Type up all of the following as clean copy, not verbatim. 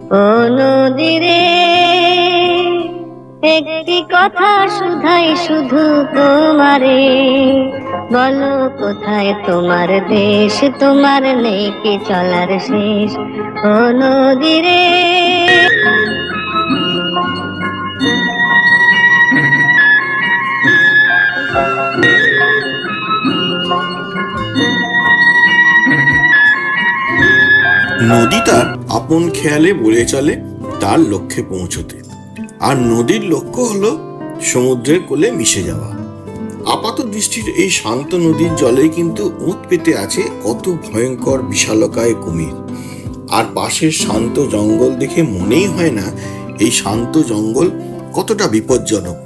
ও নদীরে একটি কথা শুধাই শুধু তোমারে, বলো কোথায় তোমার দেশ, তোমার নেই কি চলার শেষ। ও নদীরে নদী তার আপন খেয়ালে বলে চলে তার লক্ষ্যে পৌঁছতে, আর নদীর লক্ষ্য হলো সমুদ্রের কোলে মিশে যাওয়া। আপাত দৃষ্টির এই শান্ত নদীর জলে কিন্তু ওঁত পেতে আছে কত ভয়ঙ্কর বিশালকায় কুমির। আর পাশের শান্ত জঙ্গল দেখে মনেই হয় না এই শান্ত জঙ্গল কতটা বিপজ্জনক।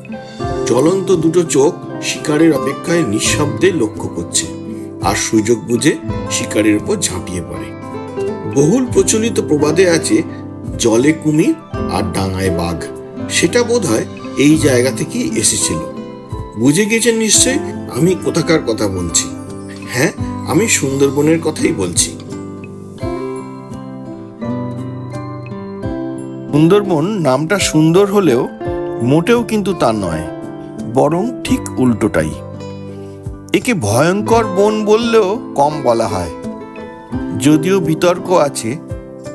জ্বলন্ত দুটো চোখ শিকারের অপেক্ষায় নিঃশব্দে লক্ষ্য করছে, আর সুযোগ বুঝে শিকারের উপর ঝাঁপিয়ে পড়ে। বহুল প্রচলিত প্রবাদে আছে জলে কুমির আর ডাঙায় বাঘ। সেটা বোধহয় এই জায়গা থেকেই এসেছিল। বুঝে গেছেন নিশ্চয় আমি কোথাকার কথা বলছি। হ্যাঁ, আমি সুন্দরবনের কথাই বলছি। সুন্দরবন নামটা সুন্দর হলেও মোটেও কিন্তু তা নয়, বরং ঠিক উল্টোটাই। একে ভয়ঙ্কর বন বললেও কম বলা হয়। যদিও বিতর্ক আছে,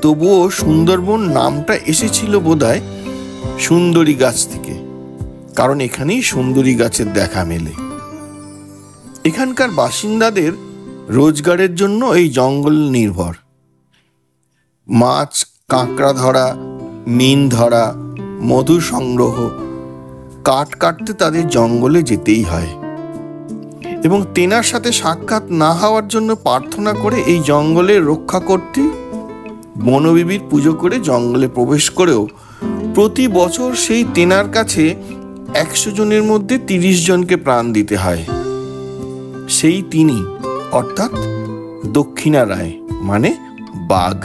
তবুও সুন্দরবন নামটা এসেছিল বোধহয় সুন্দরী গাছ থেকে, কারণ এখানেই সুন্দরী গাছের দেখা মেলে। এখানকার বাসিন্দাদের রোজগারের জন্য এই জঙ্গল নির্ভর। মাছ কাঁকড়া ধরা, মিন ধরা, মধু সংগ্রহ, কাঠ কাটতে তাদের জঙ্গলে যেতেই হয়। এবং তেনার সাথে সাক্ষাৎ না হওয়ার জন্য প্রার্থনা করে এই জঙ্গলে রক্ষা করতে বনবিবির পুজো করে জঙ্গলে প্রবেশ করেও প্রতি বছর সেই তেনার কাছে 100 জনের মধ্যে 30 জনকে প্রাণ দিতে হয়। সেই তিনি, অর্থাৎ দক্ষিণা রায়, মানে বাঘ।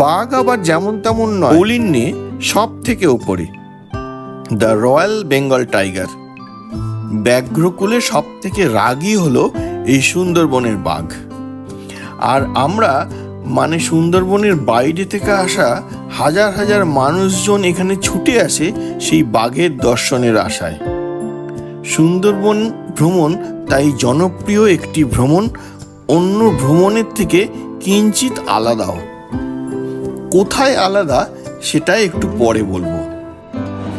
বাঘ আবার যেমন তেমন নয়, অলিন্নে সব থেকে ওপরে, দ্য রয়্যাল বেঙ্গল টাইগার। ব্যাঘ্রকুলে সব থেকে রাগী হলো এই সুন্দরবনের বাঘ। আর আমরা মানে সুন্দরবনের বাইরে থেকে আসা হাজার হাজার মানুষজন এখানে ছুটে আসে সেই বাঘের দর্শনের আশায়। সুন্দরবন ভ্রমণ তাই জনপ্রিয় একটি ভ্রমণ, অন্য ভ্রমণের থেকে কিঞ্চিত আলাদাও। কোথায় আলাদা সেটাই একটু পরে বলবো।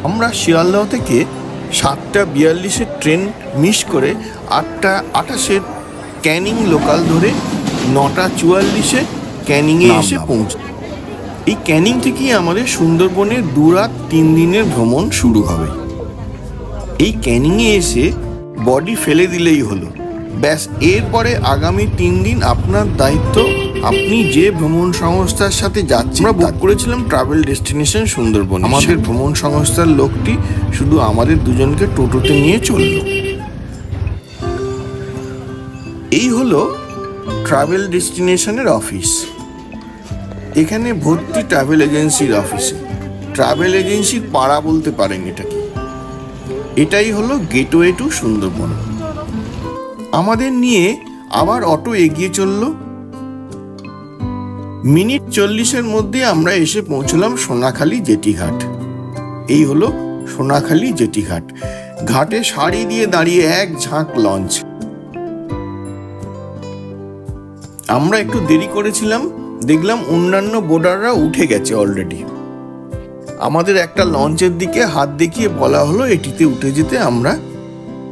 আমরা শিয়ালদহ থেকে 7:42-এর ট্রেন মিস করে 8:28-এর ক্যানিং লোকাল ধরে 9:44-এ ক্যানিংয়ে এসে পৌঁছে। এই ক্যানিং থেকেই আমাদের সুন্দরবনের 2 রাত 3 দিনের ভ্রমণ শুরু হবে। এই ক্যানিংয়ে এসে বডি ফেলে দিলেই হলো, ব্যাস। এরপরে আগামী 3 দিন আপনার দায়িত্ব। আপনি যে ভ্রমণ সংস্থার সাথে যাচ্ছেন, আমরা বুক করেছিলাম ট্রাভেল ডেস্টিনেশন সুন্দরবন। আমাদের ভ্রমণ সংস্থার লোকটি শুধু আমাদের দুজনকে টোটোতে নিয়ে চলল। এই হলো ট্রাভেল ডেস্টিনেশনের অফিস। এখানে ভর্তি ট্রাভেল এজেন্সির অফিসে। ট্রাভেল এজেন্সির পাড়া বলতে পারেন এটাকে। এটাই হলো গেটওয়ে টু সুন্দরবন। আমাদের নিয়ে আবার অটো এগিয়ে চলল। মিনিট 40-এর মধ্যে আমরা এসে পৌঁছলাম সোনাখালী জেটিঘাট। এই হলো সোনাখালী জেটিঘাট। ঘাটে সারি দিয়ে দাঁড়িয়ে এক ঝাঁক লঞ্চ। আমরা একটু দেরি করেছিলাম, দেখলাম অন্যান্য বোর্ডাররা উঠে গেছে অলরেডি। আমাদের একটা লঞ্চের দিকে হাত দেখিয়ে বলা হলো এটিতে উঠে যেতে। আমরা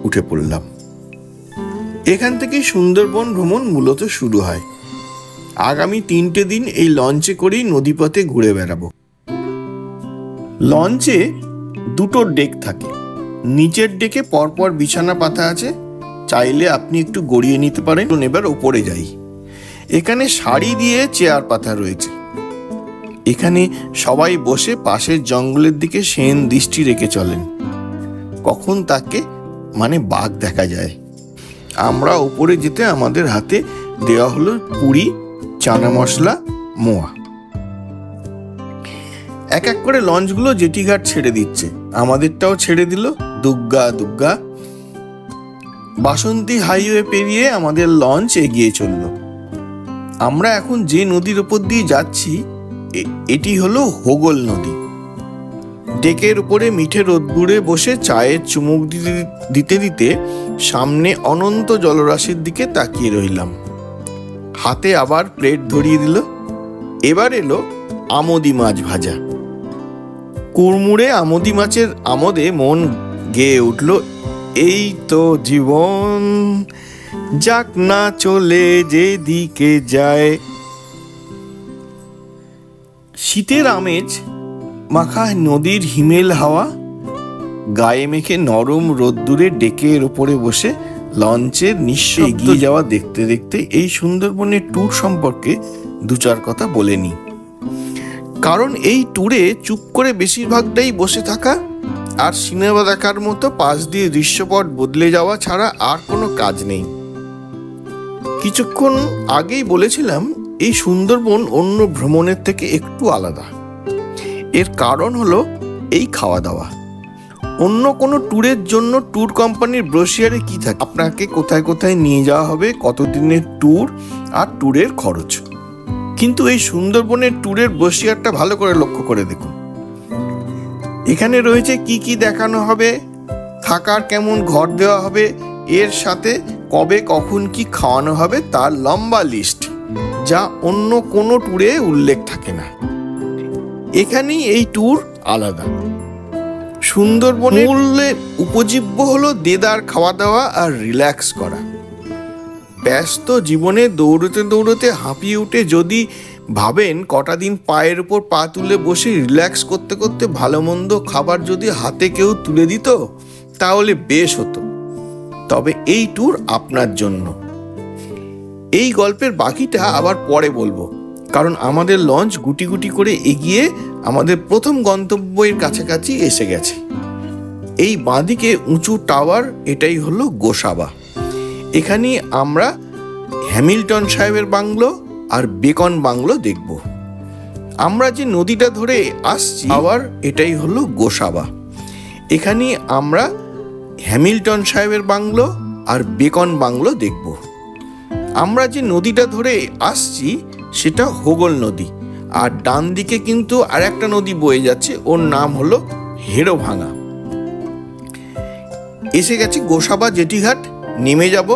উঠে পড়লাম। এখান থেকেই সুন্দরবন ভ্রমণ মূলত শুরু হয়। আগামী 3টে দিন এই লঞ্চে করেই নদীপথে ঘুরে বেড়াবো। লঞ্চে 2টো ডেক থাকে। নিচের ডেকে পরপর বিছানা পাতা আছে, চাইলে আপনি একটু গড়িয়ে নিতে পারেন। এবার ওপরে যাই। এখানে সারি দিয়ে চেয়ার পাতা রয়েছে। এখানে সবাই বসে পাশের জঙ্গলের দিকে সেন দৃষ্টি রেখে চলেন, কখন তাকে মানে বাঘ দেখা যায়। আমরা উপরে যেতে আমাদের হাতে দেওয়া হলো পুরি, চানা মশলা, মোয়া। এক এক করে লঞ্চগুলো জেটিঘাট ছেড়ে দিচ্ছে। আমাদেরটাও ছেড়ে দিল। দুগ্গা দুগ্গা। বাসন্তী হাইওয়ে পেরিয়ে আমাদের লঞ্চ এগিয়ে চলল। আমরা এখন যে নদীর ওপর দিয়ে যাচ্ছি এটি হলো হোগল নদী। ডেকের উপরে মিঠে রোদ্দুরে বসে চায়ের চুমুক দিতে দিতে সামনে অনন্ত জলরাশির দিকে তাকিয়ে রইলাম। হাতে আবার প্লেট ধরিয়ে দিল। এবার এলো আমোদি মাছ ভাজা। কুড়মুড়ে আমোদি মাছের আমোদে মন গেয়ে উঠল, এই তো জীবন, যাক না চলে যেদিকে যায়। শীতের আমেজ মাখা নদীর হিমেল হাওয়া গায়ে মেখে নরম রোদ্দুরে ডেকের ওপরে বসে লঞ্চের নিঃশব্দে এগিয়ে যাওয়া দেখতে দেখতে এই সুন্দরবনের ট্যুর সম্পর্কে দু চার কথা বলে নি। কারণ এই ট্যুরে চুপ করে বেশিরভাগটাই বসে থাকা আর সিনেমা দেখার মতো পাশ দিয়ে দৃশ্যপট বদলে যাওয়া ছাড়া আর কোনো কাজ নেই। কিছুক্ষণ আগেই বলেছিলাম এই সুন্দরবন অন্য ভ্রমণের থেকে একটু আলাদা। এর কারণ হলো এই খাওয়া দাওয়া। অন্য কোনো ট্যুরের জন্য ট্যুর কোম্পানির ব্রোশিয়ারে কি থাকে, আপনাকে কোথায় কোথায় নিয়ে যাওয়া হবে, কতদিনের ট্যুর আর ট্যুরের খরচ। কিন্তু এই সুন্দরবনের ট্যুরের ব্রোশিয়ারটা ভালো করে লক্ষ্য করে দেখুন। এখানে রয়েছে কি কি দেখানো হবে, থাকার কেমন ঘর দেওয়া হবে, এর সাথে কবে কখন কি খাওয়ানো হবে তার লম্বা লিস্ট, যা অন্য কোনো ট্যুরে উল্লেখ থাকে না। এখানেই এই ট্যুর আলাদা। সুন্দরবনের মূল্যে উপজীব্য হলো দেদার খাওয়া দাওয়া আর রিল্যাক্স করা। ব্যস্ত জীবনে দৌড়তে দৌড়তে হাঁপিয়ে উঠে যদি ভাবেন কটা দিন পায়ের উপর পা তুলে বসে রিল্যাক্স করতে করতে ভালো মন্দ খাবার যদি হাতে কেউ তুলে দিত তাহলে বেশ হতো। তবে এই ট্যুর আপনার জন্য। এই গল্পের বাকিটা আবার পরে বলবো, কারণ আমাদের লঞ্চ গুটি গুটি করে এগিয়ে আমাদের প্রথম গন্তব্যের কাছাকাছি এসে গেছে। এই বাঁদিকে উঁচু টাওয়ার, এটাই হলো গোসাবা। এখানে আমরা হ্যামিল্টন সাহেবের বাংলো আর বেকন বাংলো দেখব। আমরা যে নদীটা ধরে আসছি আবার এটাই হলো গোসাবা। এখানে আমরা হ্যামিল্টন সাহেবের বাংলো আর বেকন বাংলো দেখব। আমরা যে নদীটা ধরে আসছি সেটা হোগল নদী, আর ডান দিকে কিন্তু আর একটা নদী বয়ে যাচ্ছে, ওর নাম হলো হেড়োভাঙা। এসে গেছি গোসাবা জেটিঘাট। নেমে যাব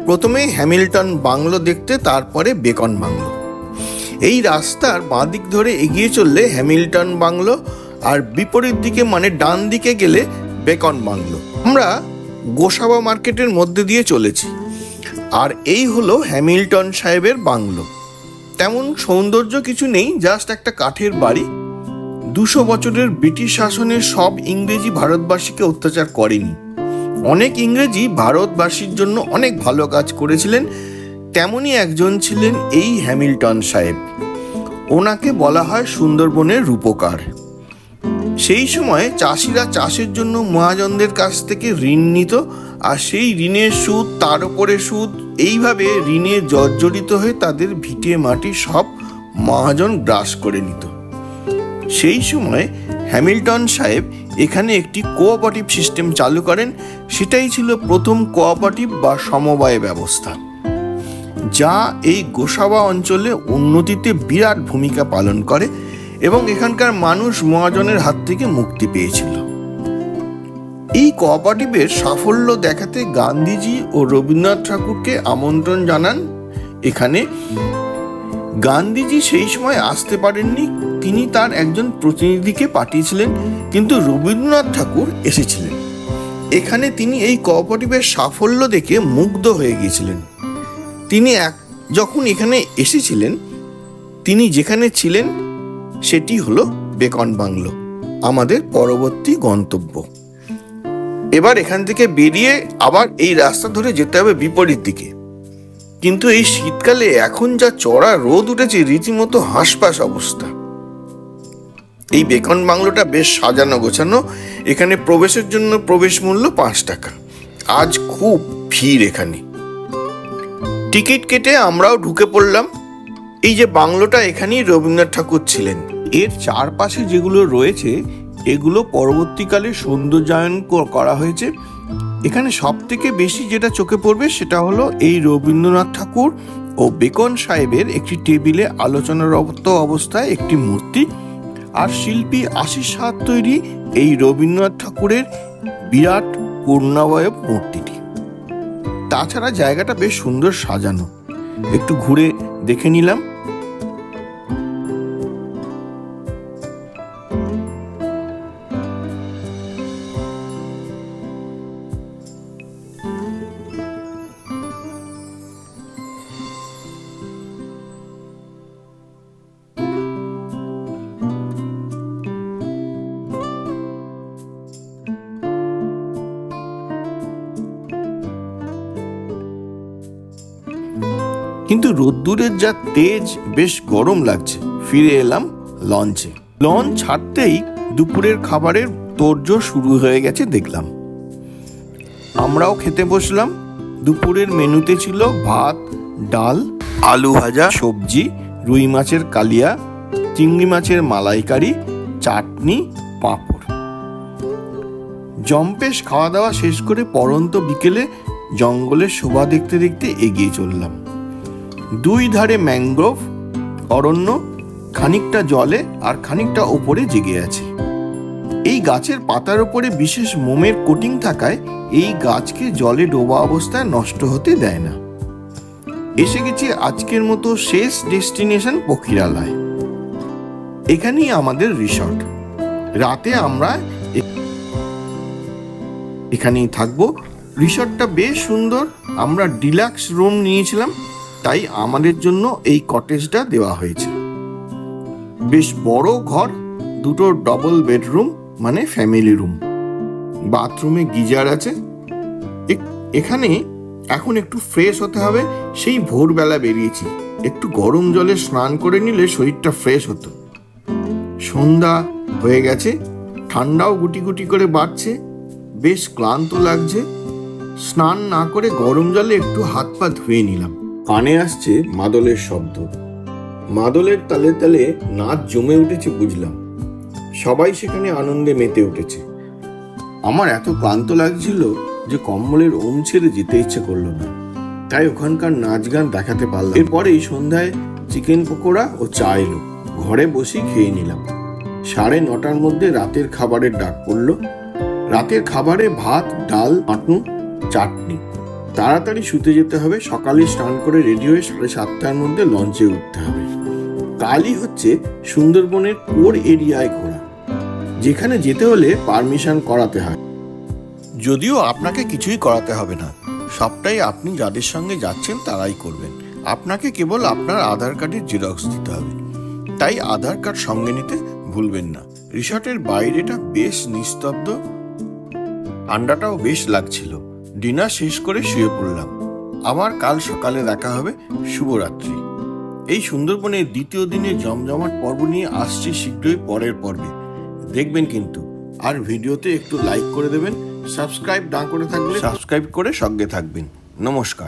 প্রথমে হ্যামিল্টন বাংলো দেখতে, তারপরে বেকন বাংলো। এই রাস্তার বাঁ দিক ধরে এগিয়ে চললে হ্যামিল্টন বাংলো, আর বিপরীত দিকে মানে ডান দিকে গেলে বেকন বাংলো। আমরা গোসাবা মার্কেটের মধ্যে দিয়ে চলেছি, আর এই হলো হ্যামিল্টন সাহেবের বাংলো। তেমন সৌন্দর্য কিছু নেই, জাস্ট একটা কাঠের বাড়ি। 200 বছরের ব্রিটিশ শাসনের সব ইংরেজি ভারতবাসীকে অত্যাচার করেনি। অনেক ইংরেজি ভারতবাসীর জন্য অনেক ভালো কাজ করেছিলেন, তেমনই একজন ছিলেন এই হ্যামিল্টন সাহেব। ওনাকে বলা হয় সুন্দরবনের রূপকার। সেই সময় চাষিরা চাষের জন্য মহাজনদের কাছ থেকে ঋণ নিত, আর সেই ঋণের সুদ, তার উপরে সুদ, এইভাবে ঋণে জর্জরিত হয়ে তাদের ভিটে মাটি সব মহাজন গ্রাস করে নিত। সেই সময় হ্যামিল্টন সাহেব এখানে একটি কোঅপারেটিভ সিস্টেম চালু করেন। সেটাই ছিল প্রথম কোঅপারেটিভ বা সমবায় ব্যবস্থা, যা এই গোসাবা অঞ্চলে উন্নতিতে বিরাট ভূমিকা পালন করে এবং এখানকার মানুষ মহাজনের হাত থেকে মুক্তি পেয়েছিল। এই কোঅপারেটিভের সাফল্য দেখাতে গান্ধীজি ও রবীন্দ্রনাথ ঠাকুরকে আমন্ত্রণ জানান এখানে। গান্ধীজি সেই সময় আসতে পারেননি, তিনি তার একজন প্রতিনিধিকে পাঠিয়েছিলেন, কিন্তু রবীন্দ্রনাথ ঠাকুর এসেছিলেন এখানে। তিনি এই কোঅপারেটিভের সাফল্য দেখে মুগ্ধ হয়ে গিয়েছিলেন। তিনি যখন এখানে এসেছিলেন, তিনি যেখানে ছিলেন সেটি হলো বেকন বাংলো, আমাদের পরবর্তী গন্তব্য। এবার এখান থেকে বেরিয়ে আবার এই রাস্তা ধরে যেতে হবে বিপরীত দিকে। কিন্তু এই শীতকালে এখন যা চড়া রোদ উঠেছে, রীতিমতো হাঁসফাঁস অবস্থা। এই বেকন বাংলোটা বেশ সাজানো গোছানো। এখানে প্রবেশের জন্য প্রবেশ মূল্য 5 টাকা। আজ খুব ভিড় এখানে। টিকিট কেটে আমরাও ঢুকে পড়লাম। এই যে বাংলোটা, এখানেই রবীন্দ্রনাথ ঠাকুর ছিলেন। এর চারপাশে যেগুলো রয়েছে এগুলো পরবর্তীকালে সৌন্দর্যায়ন করা হয়েছে। এখানে সব থেকে বেশি যেটা চোখে পড়বে সেটা হলো এই রবীন্দ্রনাথ ঠাকুর ও বেকন সাহেবের একটি টেবিলে আলোচনারত অবস্থায় একটি মূর্তি, আর শিল্পী আশিস হাত তৈরি এই রবীন্দ্রনাথ ঠাকুরের বিরাট পূর্ণাবয়ব মূর্তিটি। তাছাড়া জায়গাটা বেশ সুন্দর সাজানো, একটু ঘুরে দেখে নিলাম। কিন্তু রোদ্দুরের যা তেজ, বেশ গরম লাগছে। ফিরে এলাম লঞ্চে। লঞ্চ ছাড়তেই দুপুরের খাবারের তোড়জোড় শুরু হয়ে গেছে দেখলাম। আমরাও খেতে বসলাম। দুপুরের মেনুতে ছিল ভাত, ডাল, আলু ভাজা, সবজি, রুই মাছের কালিয়া, চিংড়ি মাছের মালাইকারি, চাটনি, পাঁপড়। জম্পেশ খাওয়া দাওয়া শেষ করে পরন্ত বিকেলে জঙ্গলের শোভা দেখতে দেখতে এগিয়ে চললাম। দুই ধারে ম্যানগ্রোভ অরণ্য, খানিকটা জলে আর খানিকটা ওপরে জেগে আছে। এই গাছের পাতার ওপরে বিশেষ মোমের কোটিং থাকায় এই গাছকে জলে ডোবা অবস্থায় নষ্ট হতে দেয় না। এসে গেছি আজকের মতো শেষ ডেস্টিনেশন পক্ষীরালয়। এখানেই আমাদের রিসর্ট। রাতে আমরা এখানেই থাকবো। রিসর্টটা বেশ সুন্দর। আমরা ডিলাক্স রুম নিয়েছিলাম, তাই আমাদের জন্য এই কটেজটা দেওয়া হয়েছে। বেশ বড় ঘর, দুটো ডবল বেডরুম মানে ফ্যামিলি রুম, বাথরুমে গিজার আছে। এখানে এখন একটু ফ্রেশ হতে হবে। সেই ভোরবেলা বেরিয়েছি, একটু গরম জলে স্নান করে নিলে শরীরটা ফ্রেশ হতো। সন্ধ্যা হয়ে গেছে, ঠান্ডাও গুটি গুটি করে বাড়ছে, বেশ ক্লান্ত লাগছে। স্নান না করে গরম জলে একটু হাত পা ধুয়ে নিলাম। কানে আসছে মাদলের শব্দ। মাদলের তালে তালে নাচ জমে উঠেছে বুঝলাম। সবাই সেখানে আনন্দে মেতে উঠেছে। আমার এত ক্লান্ত লাগছিল যে কম্বলের ওম ছেড়ে যেতে ইচ্ছে করলো না, তাই ওখানকার নাচ গান দেখাতে পারলাম। এরপরেই সন্ধ্যায় চিকেন পকোড়া ও চা এলো। ঘরে বসেই খেয়ে নিলাম। 9:30টার মধ্যে রাতের খাবারের ডাক পড়লো। রাতের খাবারে ভাত, ডাল, মাটন, চাটনি। তাড়াতাড়ি শুতে যেতে হবে। সকালে স্নান করে রেডি হয়ে 7:30টার মধ্যে লঞ্চে উঠতে হবে। কালই হচ্ছে সুন্দরবনের কোর এরিয়ায় ঘোরা, যেখানে যেতে হলে পারমিশন করাতে হয়। যদিও আপনাকে কিছুই করাতে হবে না, সবটাই আপনি যাদের সঙ্গে যাচ্ছেন তারাই করবেন। আপনাকে কেবল আপনার আধার কার্ডের জেরক্স দিতে হবে, তাই আধার কার্ড সঙ্গে নিতে ভুলবেন না। রিসর্টের বাইরেটা বেশ নিস্তব্ধ, ঠান্ডাটাও বেশ লাগছিল। ডিনার শেষ করে শুয়ে পড়লাম। আবার কাল সকালে দেখা হবে। শুভরাত্রি। এই সুন্দরবনের দ্বিতীয় দিনের জমজমাট পর্ব নিয়ে আসছি শীঘ্রই পরের পর্বে, দেখবেন কিন্তু। আর ভিডিওতে একটু লাইক করে দেবেন। সাবস্ক্রাইব না করে থাকলে সাবস্ক্রাইব করে সঙ্গে থাকবেন। নমস্কার।